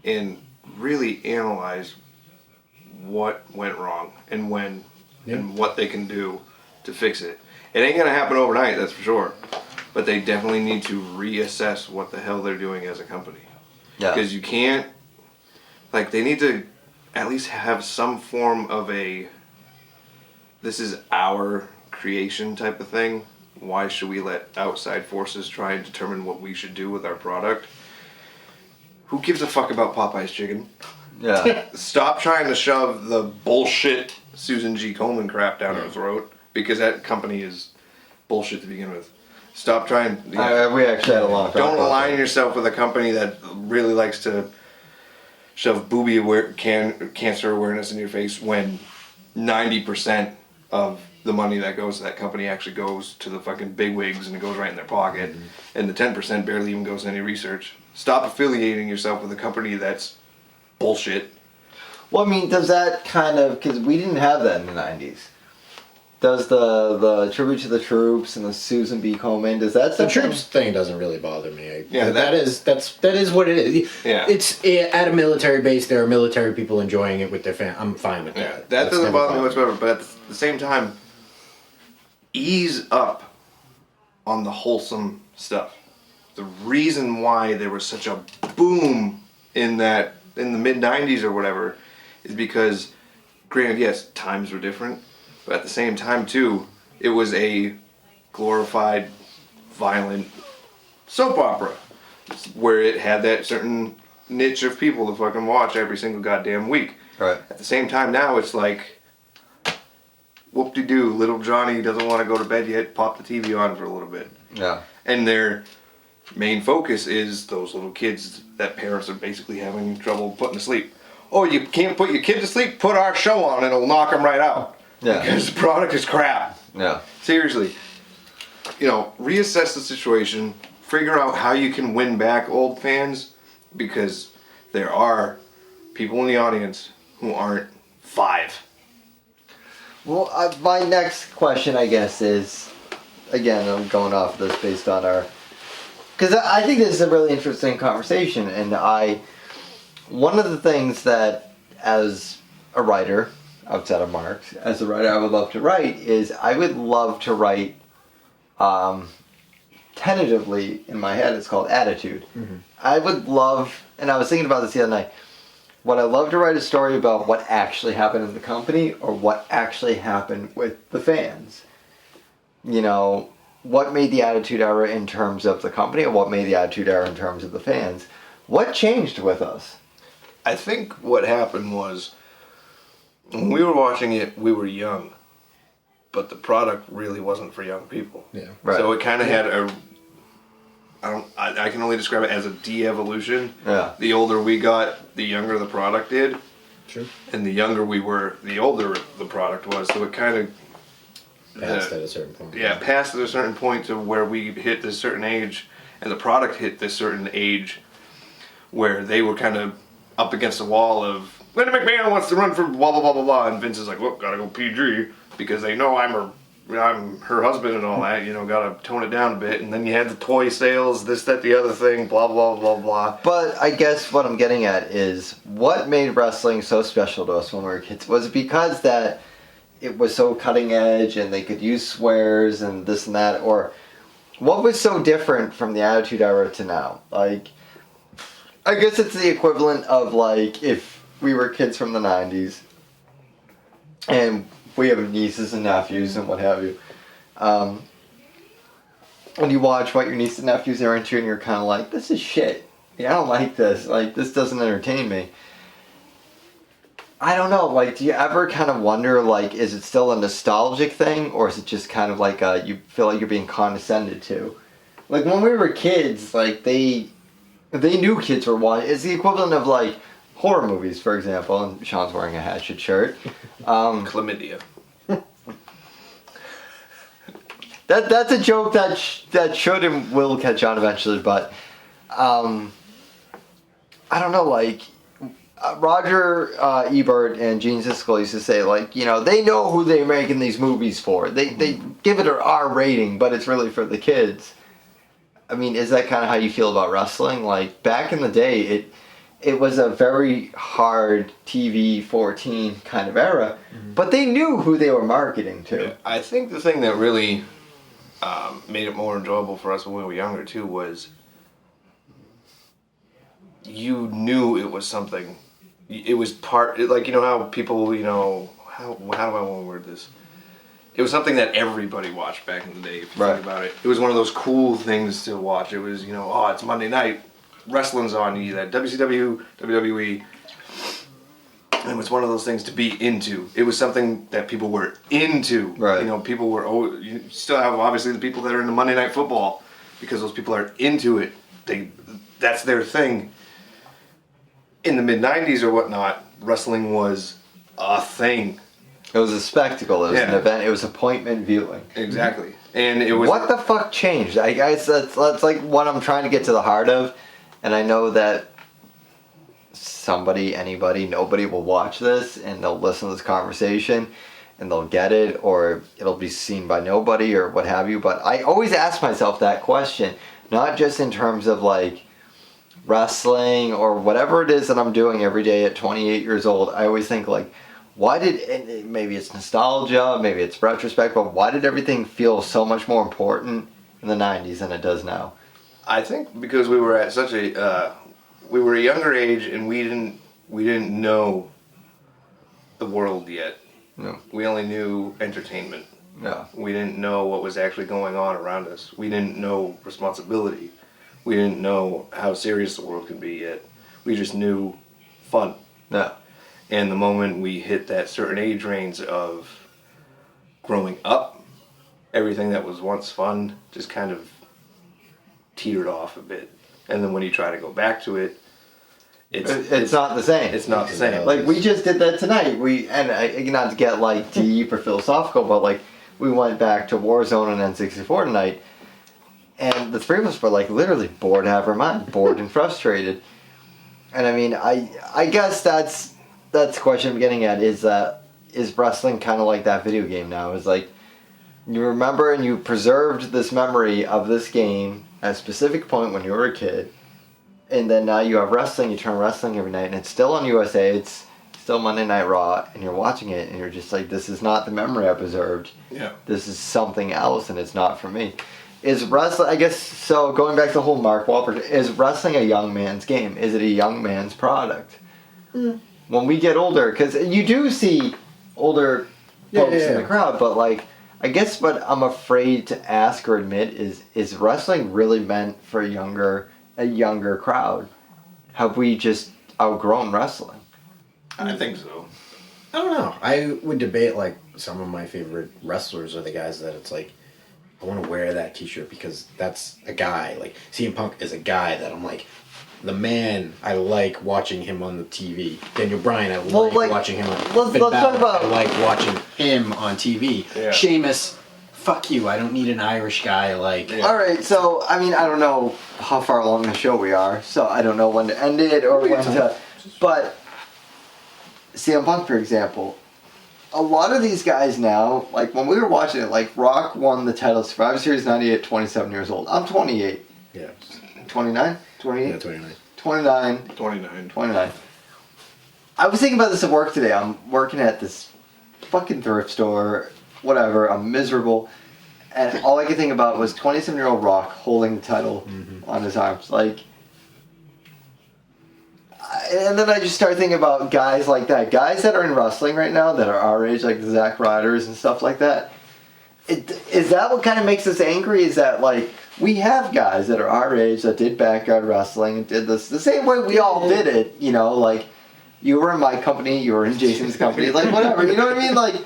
Speaker 10: and really analyze what went wrong and when and what they can do to fix it. It ain't gonna happen overnight, that's for sure. But they definitely need to reassess what the hell they're doing as a company.
Speaker 8: Yeah.
Speaker 10: Because you can't, like, they need to at least have some form of a, this is our creation type of thing. Why should we let outside forces try and determine what we should do with our product? Who gives a fuck about Popeye's chicken?
Speaker 8: Yeah.
Speaker 10: Stop trying to shove the bullshit Susan G. Komen crap down her throat, because that company is bullshit to begin with. Stop trying.
Speaker 8: We actually had a long talk.
Speaker 10: Don't align yourself with a company that really likes to shove cancer awareness in your face when 90% of the money that goes to that company actually goes to the fucking bigwigs and it goes right in their pocket, and the 10% barely even goes to any research. Stop affiliating yourself with a company that's bullshit.
Speaker 8: Well, I mean, does that kind of, because we didn't have that in the 90s. Does the tribute to the troops and the Susan B. Komen, does that...
Speaker 9: The troops thing doesn't really bother me.
Speaker 10: Yeah,
Speaker 9: that is what it is.
Speaker 10: Yeah.
Speaker 9: It's at a military base. There are military people enjoying it with their family. I'm fine with that.
Speaker 10: Yeah, that doesn't bother me whatsoever. But at the same time, ease up on the wholesome stuff. The reason why there was such a boom in the mid 90s or whatever is because, granted, yes, times were different, but at the same time too, it was a glorified, violent soap opera where it had that certain niche of people to fucking watch every single goddamn week.
Speaker 8: Right.
Speaker 10: At the same time now, it's like, whoop-de-doo, little Johnny doesn't want to go to bed yet, pop the TV on for a little bit.
Speaker 8: Yeah.
Speaker 10: And their main focus is those little kids that parents are basically having trouble putting to sleep. Oh, you can't put your kid to sleep? Put our show on and it'll knock them right out.
Speaker 8: Yeah.
Speaker 10: Because the product is crap.
Speaker 8: Yeah.
Speaker 10: Seriously. You know, reassess the situation. Figure out how you can win back old fans. Because there are people in the audience who aren't 5.
Speaker 8: Well, my next question, I guess, is... Again, I'm going off this based on our... Because I think this is a really interesting conversation. And one of the things that, as a writer... outside of Marx, as a writer I would love to write is I would love to write tentatively in my head it's called attitude. Mm-hmm. I would love, and I was thinking about this the other night, would I love to write a story about what actually happened in the company or what actually happened with the fans? You know, what made the attitude era in terms of the company or what made the attitude era in terms of the fans? What changed with us?
Speaker 10: I think what happened was when we were watching it, we were young, but the product really wasn't for young people.
Speaker 12: Yeah.
Speaker 8: Right.
Speaker 10: So it kind of had I can only describe it as a de-evolution.
Speaker 8: Yeah.
Speaker 10: The older we got, the younger the product did.
Speaker 12: True.
Speaker 10: And the younger we were, the older the product was. So it kind of
Speaker 12: Passed at a certain point.
Speaker 10: Yeah, past at a certain point to where we hit this certain age, and the product hit this certain age, where they were kind of up against the wall of Linda McMahon wants to run for blah blah blah blah blah, and Vince is like, well, gotta go PG because they know I'm her husband and all that. Gotta tone it down a bit. And then you had the toy sales, this, that, the other thing, blah blah blah blah.
Speaker 8: But I guess what I'm getting at is what made wrestling so special to us when we were kids. Was it because that it was so cutting edge and they could use swears and this and that, or what was so different from the Attitude Era to now? Like, I guess it's the equivalent of like if we were kids from the 90s and we have nieces and nephews and what have you. And you watch what your nieces and nephews are into and you're kind of like, this is shit. Yeah, I don't like this. Like, this doesn't entertain me. I don't know, like, do you ever kind of wonder, like, is it still a nostalgic thing, or is it just kind of like you feel like you're being condescended to? Like, when we were kids, like, they knew kids were watching. It's the equivalent of, like, horror movies, for example, and Sean's wearing a Hatchet shirt.
Speaker 10: Chlamydia.
Speaker 8: That's a joke that should and will catch on eventually, but, I don't know, like, Roger Ebert and Gene Siskel used to say, like, they know who they're making these movies for. They give it an R rating, but it's really for the kids. I mean, is that kind of how you feel about wrestling? Like, back in the day, it was a very hard TV 14 kind of era, but they knew who they were marketing to.
Speaker 10: I think the thing that really made it more enjoyable for us when we were younger, too, was you knew it was something. It was part, like, how people, how do I want to word this? It was something that everybody watched back in the day, if you think about it. It was one of those cool things to watch. It was, it's Monday night, wrestling's on, you that WCW, WWE. And it was one of those things to be into. It was something that people were into.
Speaker 8: Right.
Speaker 10: People were, you still have, obviously, the people that are into Monday Night Football, because those people are into it. That's their thing. In the mid-90s or whatnot, wrestling was a thing.
Speaker 8: It was a spectacle. It was an event. It was appointment viewing.
Speaker 10: Exactly. And it was...
Speaker 8: What the fuck changed? I guess that's like what I'm trying to get to the heart of. And I know that somebody, anybody, nobody will watch this and they'll listen to this conversation and they'll get it, or it'll be seen by nobody or what have you. But I always ask myself that question, not just in terms of like wrestling or whatever it is that I'm doing every day at 28 years old. I always think like, why did, maybe it's nostalgia, maybe it's retrospect, but why did everything feel so much more important in the 90s than it does now?
Speaker 10: I think because we were at such a, we were a younger age and we didn't know the world yet.
Speaker 8: No.
Speaker 10: We only knew entertainment.
Speaker 8: Yeah.
Speaker 10: We didn't know what was actually going on around us. We didn't know responsibility. We didn't know how serious the world could be yet. We just knew fun.
Speaker 8: Yeah.
Speaker 10: And the moment we hit that certain age range of growing up, everything that was once fun just kind of teetered off a bit. And then when you try to go back to it,
Speaker 8: it's not the same.
Speaker 10: It's not the same.
Speaker 8: Like, we just did that tonight. Not to get like deep or philosophical, but like we went back to Warzone and N64 tonight, and the three of us were like literally bored out of our mind, bored and frustrated. And I mean, I guess that's the question I'm getting at, is wrestling kind of like that video game now? Is like, you remember and you preserved this memory of this game at a specific point when you were a kid, and then now you have wrestling, you turn wrestling every night, and it's still on USA, it's still Monday Night Raw, and you're watching it, and you're just like, this is not the memory I preserved.
Speaker 10: Yeah.
Speaker 8: This is something else, and it's not for me. Is wrestling, I guess, so going back to the whole Mark Wahlberg, is wrestling a young man's game? Is it a young man's product? When we get older, because you do see older folks in the crowd, but like, I guess what I'm afraid to ask or admit is wrestling really meant for a younger crowd? have we just outgrown wrestling?
Speaker 10: I think so.
Speaker 9: I don't know. I would debate like some of my favorite wrestlers are the guys that it's like I want to wear that T-shirt because that's a guy. Like CM Punk is a guy that I'm like the man. I like watching him on the TV. Daniel Bryan, I like watching him on.
Speaker 8: Let's talk about.
Speaker 9: I like watching him on TV.
Speaker 10: Yeah.
Speaker 9: Sheamus, fuck you. I don't need an Irish guy like.
Speaker 10: Yeah.
Speaker 8: All right, so I mean, I don't know how far along the show we are, so I don't know when to end it or when to. But CM Punk, for example, a lot of these guys now, like when we were watching it, like Rock won the title Survivor Series '98, 27 years old. I'm 28.
Speaker 9: Yeah.
Speaker 8: 29? 28?
Speaker 9: Yeah, 29.
Speaker 8: 29.
Speaker 10: 29.
Speaker 8: I was thinking about this at work today. I'm working at this fucking thrift store, whatever. I'm miserable. And all I could think about was 27-year-old Rock holding the title on his arms. Like, and then I just started thinking about guys like that. Guys that are in wrestling right now that are our age, like the Zack Ryders and stuff like that. Is that what kind of makes us angry? Is that, like, we have guys that are our age that did backyard wrestling and did this the same way we all did it, you know, like, you were in my company, you were in Jason's company, like, whatever, you know what I mean? Like,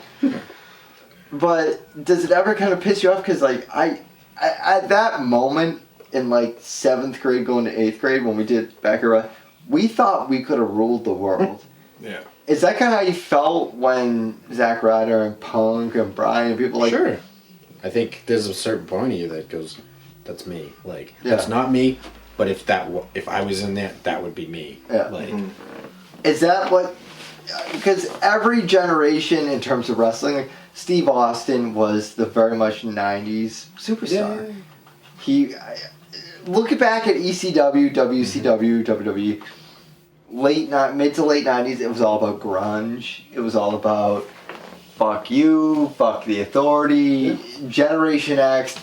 Speaker 8: but does it ever kind of piss you off? Because, like, I at that moment in, like, 7th grade going to 8th grade when we did backyard, we thought we could have ruled the world.
Speaker 10: Yeah.
Speaker 8: Is that kind of how you felt when Zack Ryder and Punk and Bryan and people like...
Speaker 9: Sure. I think there's a certain point of you that goes, that's me. Like,
Speaker 8: Yeah.
Speaker 9: that's not me, but if I was in there, that would be me.
Speaker 8: Yeah.
Speaker 9: Like,
Speaker 8: Is that what... Because every generation in terms of wrestling, like Steve Austin was the very much 90s superstar.
Speaker 9: Yeah.
Speaker 8: Look back at ECW, WCW, WWE, mid to late 90s, it was all about grunge. It was all about fuck you, fuck the authority, Generation X,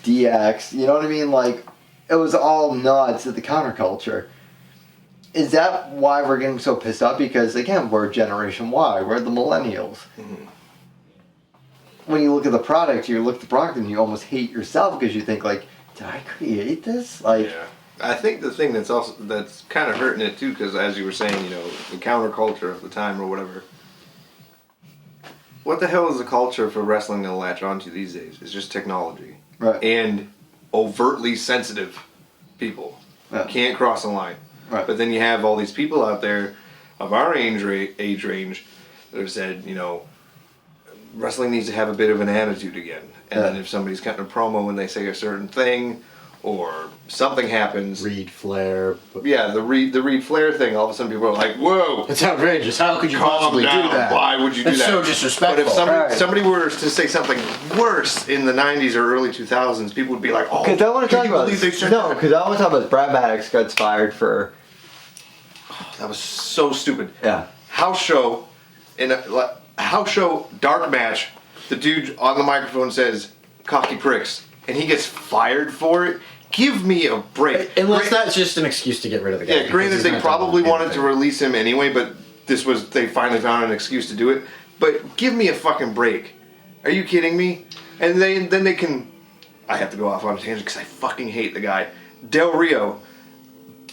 Speaker 8: DX, you know what I mean? Like, it was all nods to the counterculture. Is that why we're getting so pissed off? Because, again, we're Generation Y, we're the millennials. When you look at the product, and you almost hate yourself because you think, like, did I create this? Like,
Speaker 10: Yeah. I think the thing that's kind of hurting it too, because as you were saying, you know, the counterculture of the time or whatever. What the hell is the culture for wrestling to latch onto these days? It's just technology.
Speaker 8: Right.
Speaker 10: And overtly sensitive people.
Speaker 8: Yeah.
Speaker 10: Can't cross the line.
Speaker 8: Right.
Speaker 10: But then you have all these people out there of our age range that have said, you know, wrestling needs to have a bit of an attitude again. And then if somebody's cutting a promo and they say a certain thing, or something happens.
Speaker 9: Reed Flair.
Speaker 10: Yeah, the Reed Flair thing. All of a sudden, people are like, "Whoa,
Speaker 9: It's outrageous. How could you
Speaker 10: calm
Speaker 9: possibly
Speaker 10: down.
Speaker 9: do that?
Speaker 10: Why would you do
Speaker 9: That's
Speaker 10: that?"
Speaker 9: so disrespectful.
Speaker 10: But if somebody were to say something worse in the '90s or early 2000s, people would be like, "Oh,
Speaker 8: because I want to talk
Speaker 10: can you
Speaker 8: about
Speaker 10: believe they said
Speaker 8: no,
Speaker 10: that?"
Speaker 8: because I want to talk about Brad Maddox gets fired for
Speaker 10: That was so stupid.
Speaker 8: yeah.
Speaker 10: House show dark match. The dude on the microphone says, "Cocky pricks," and he gets fired for it. Give me a break.
Speaker 9: Unless that's just an excuse to get rid of the guy.
Speaker 10: Yeah, granted, they probably wanted to release him anyway, but they finally found an excuse to do it. But give me a fucking break. Are you kidding me? And then they can... I have to go off on a tangent because I fucking hate the guy. Del Rio,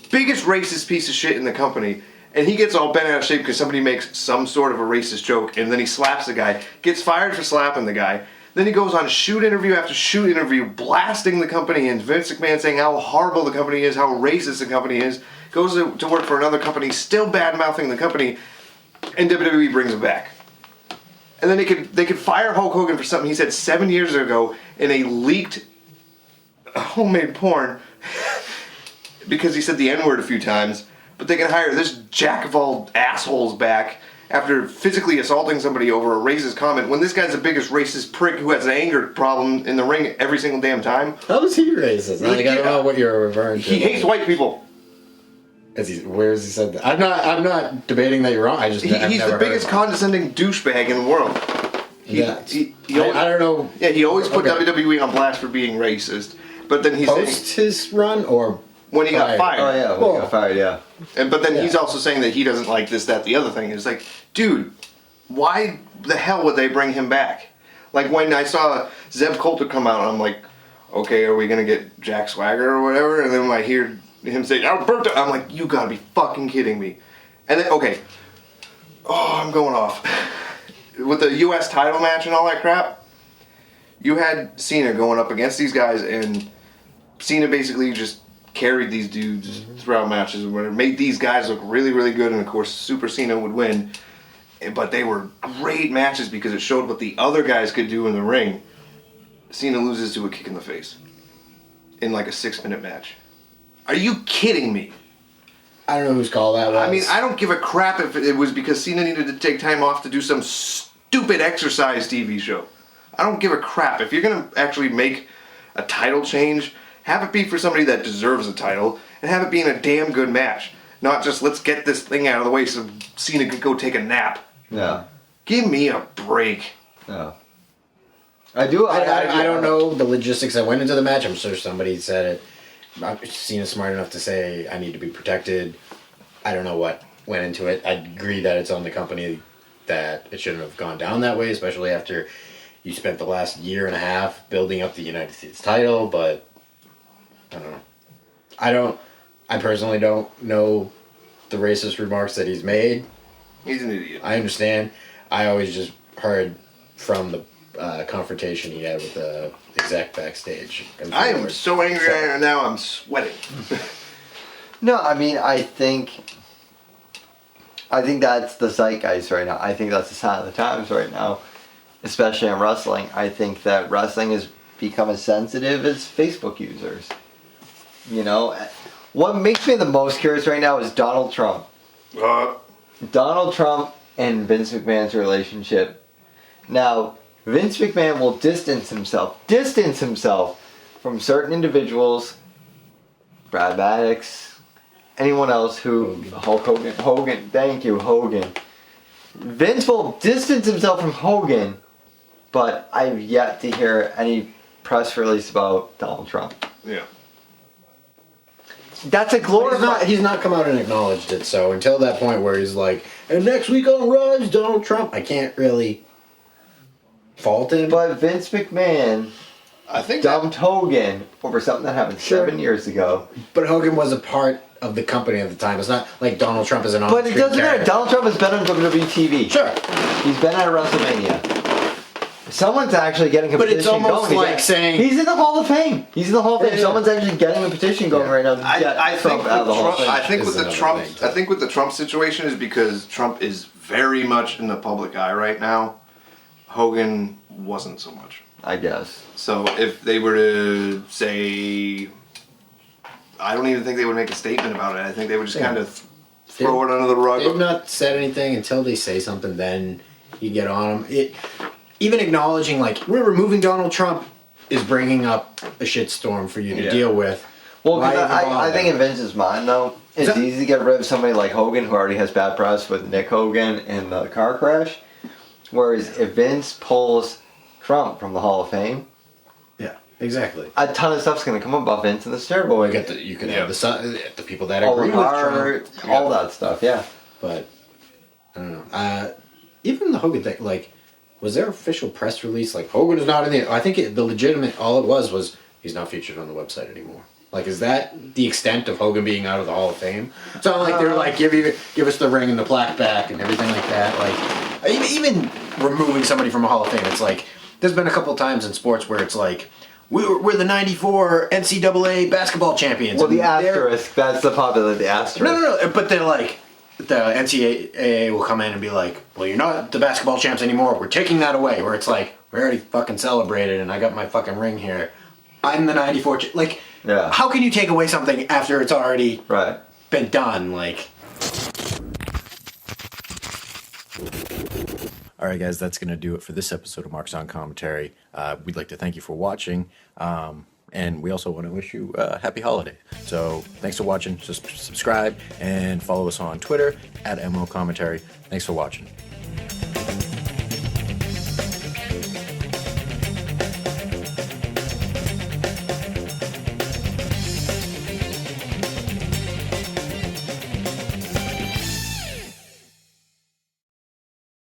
Speaker 10: biggest racist piece of shit in the company, and he gets all bent out of shape because somebody makes some sort of a racist joke, and then he slaps the guy, gets fired for slapping the guy. Then he goes on shoot interview after shoot interview, blasting the company, and Vince McMahon saying how horrible the company is, how racist the company is. Goes to work for another company, still bad-mouthing the company, and WWE brings him back. And then they could fire Hulk Hogan for something he said 7 years ago in a leaked homemade porn because he said the N-word a few times. But they can hire this jack of all assholes back after physically assaulting somebody over a racist comment when this guy's the biggest racist prick who has an anger problem in the ring every single damn time.
Speaker 9: How is he racist? Like, I don't know what you're referring to.
Speaker 10: He hates white people.
Speaker 9: Where has he said that? I'm not debating that you're wrong. He's
Speaker 10: the biggest condescending douchebag in the world.
Speaker 9: I don't know.
Speaker 10: Yeah, he always put WWE on blast for being racist. But then he's
Speaker 9: post his run or
Speaker 10: when he got fired.
Speaker 8: Oh yeah, when he got fired, yeah.
Speaker 10: But then he's also saying that he doesn't like this, that, the other thing. It's like, dude, why the hell would they bring him back? Like when I saw Zeb Coulter come out, I'm like, okay, are we gonna get Jack Swagger or whatever? And then I hear him saying Alberto. I'm like, you gotta be fucking kidding me. And then okay, I'm going off with the U.S. title match and all that crap. You had Cena going up against these guys, and Cena basically just carried these dudes throughout matches, where it made these guys look really, really good, and of course, Super Cena would win. But they were great matches because it showed what the other guys could do in the ring. Cena loses to a kick in the face in like a 6-minute match. Are you kidding me?
Speaker 9: I don't know whose call that was.
Speaker 10: I mean, I don't give a crap if it was because Cena needed to take time off to do some stupid exercise TV show. I don't give a crap. If you're going to actually make a title change, have it be for somebody that deserves a title, and have it be in a damn good match. Not just, let's get this thing out of the way so Cena could go take a nap.
Speaker 8: Yeah.
Speaker 10: Give me a break.
Speaker 8: Yeah.
Speaker 9: I don't know the logistics that went into the match. I'm sure somebody said it. Cena's smart enough to say, I need to be protected. I don't know what went into it. I agree that it's on the company that it shouldn't have gone down that way, especially after you spent the last year and a half building up the United States title, but I don't know. I personally don't know the racist remarks that he's made.
Speaker 10: He's an idiot.
Speaker 9: I understand. I always just heard from the confrontation he had with the exec backstage.
Speaker 10: I am so angry right now, I'm sweating.
Speaker 8: No, I mean, I think that's the zeitgeist right now. I think that's the sign of the times right now, especially in wrestling. I think that wrestling has become as sensitive as Facebook users. You know, what makes me the most curious right now is Donald Trump. Donald Trump and Vince McMahon's relationship. Now, Vince McMahon will distance himself from certain individuals, Brad Maddox, anyone else who, Hogan, thank you, Hogan. Vince will distance himself from Hogan, but I've yet to hear any press release about Donald Trump.
Speaker 10: Yeah.
Speaker 8: That's a glorified...
Speaker 9: He's not come out and acknowledged it, so until that point where he's like, and next week on Raw is Donald Trump, I can't really fault him.
Speaker 8: But Vince McMahon dumped Hogan over something that happened 7 years ago.
Speaker 9: But Hogan was a part of the company at the time. It's not like Donald Trump is an
Speaker 8: But it doesn't matter. Donald Trump has been on WWE TV.
Speaker 9: Sure.
Speaker 8: He's been at WrestleMania. Someone's actually getting a petition going.
Speaker 9: But it's almost like saying...
Speaker 8: He's in the Hall of Fame. He's in the Hall of Fame. Someone's actually getting a petition going right now to get Trump out of the Hall of Fame.
Speaker 10: I think with the Trump situation is because Trump is very much in the public eye right now. Hogan wasn't so much.
Speaker 8: I guess.
Speaker 10: So if they were to say... I don't even think they would make a statement about it. I think they would just kind of throw it under the rug.
Speaker 9: They've not said anything until they say something, then you get on them. Even acknowledging, like, we're removing Donald Trump is bringing up a shitstorm for you to deal with.
Speaker 8: Well, I think in Vince's mind, though, it's easy to get rid of somebody like Hogan, who already has bad press with Nick Hogan in the car crash. Whereas if Vince pulls Trump from the Hall of Fame...
Speaker 9: Yeah, exactly.
Speaker 8: A ton of stuff's going to come about Vince and the Steroid.
Speaker 9: You can have the people that agree with Trump.
Speaker 8: All that stuff, yeah.
Speaker 9: But, I don't know. Even the Hogan thing, like... Was there official press release? Like, Hogan is not in the... I think the legitimate... All it was he's not featured on the website anymore. Like, is that the extent of Hogan being out of the Hall of Fame? It's not like they're like, give us the ring and the plaque back and everything like that. Like, even removing somebody from a Hall of Fame, it's like... There's been a couple of times in sports where it's like, we're the 94 NCAA basketball champions.
Speaker 8: Well, the asterisk, that's the popular, the asterisk.
Speaker 9: No, but they're like... The NCAA will come in and be like, well, you're not the basketball champs anymore. We're taking that away. Where it's like, we already fucking celebrated and I got my fucking ring here. I'm the 94... Like, how can you take away something after it's already been done? Like... All right, guys, that's going to do it for this episode of Mark's On Commentary. We'd like to thank you for watching. And we also want to wish you a happy holiday. So thanks for watching. Just subscribe and follow us on Twitter @MO Commentary. Thanks for watching.